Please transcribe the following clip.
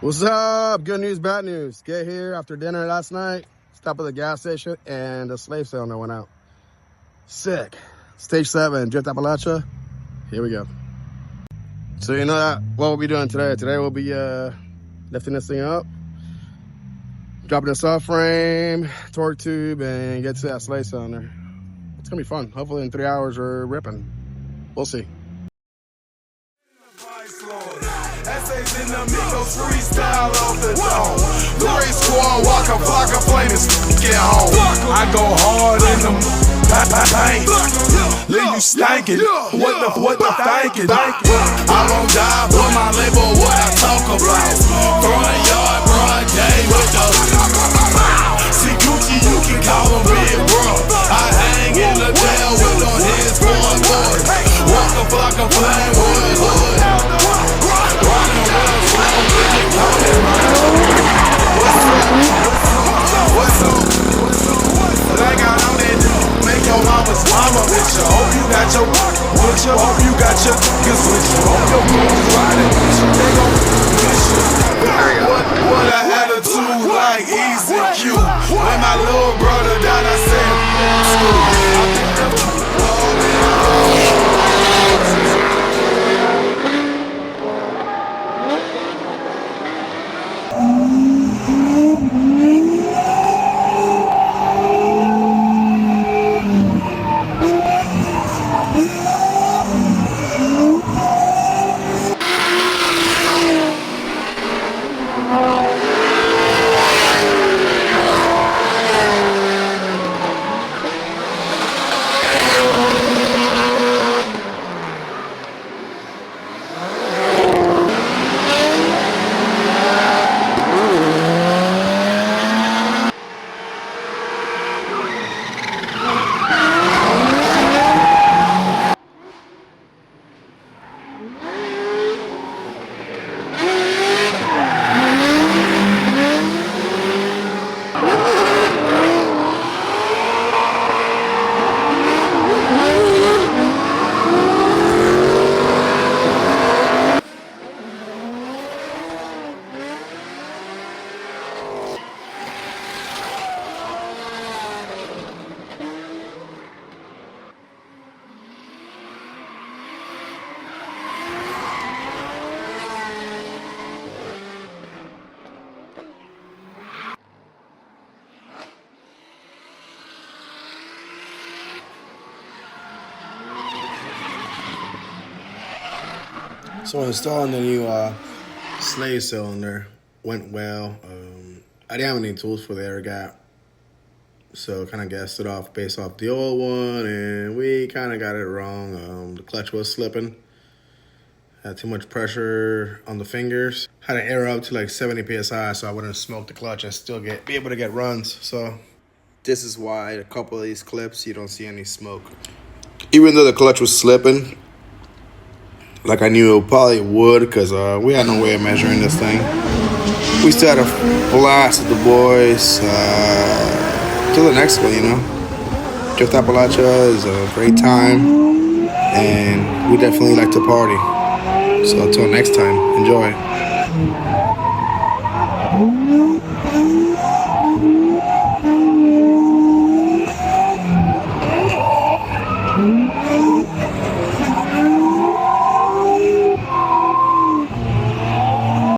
What's up? Good news, bad news. Get here after dinner last night. Stop at the gas station and the slave cylinder went out. Sick. Stage 7, Drift Appalachia. Here we go. So you know that what we'll be doing today. Today we'll be lifting this thing up, dropping the subframe, torque tube, and get to that slave cylinder. It's gonna be fun. Hopefully in 3 hours we're ripping. We'll see. Essays in the Migos freestyle off the dome. The race squad walk a flock of flaming get home. I go hard in the paint, leave you stankin'. What the thinkin'? I won't die for my label, what I talk about. Front yard, broad day with the see Gucci, you can call him big bro. I hang in the jail with on his boy. Walk a flock of flame wood. Mama with you, hope you got your with you, hope you got your niggas with you, hope your girls riding with you, they gon' miss you. What a attitude like Easy Q. When my little brother died, I said, So installing the new slave cylinder went well. I didn't have any tools for the air gap, so kind of gassed it off based off the old one, and we kind of got it wrong. The clutch was slipping. Had too much pressure on the fingers. Had to air up to like 70 psi, so I wouldn't smoke the clutch and still be able to get runs. So this is why a couple of these clips you don't see any smoke. Even though the clutch was slipping, like I knew it probably would, because we had no way of measuring this thing. We still had a blast with the boys. Till the next one, you know. Drift Appalachia is a great time, and we definitely like to party. So until next time, enjoy.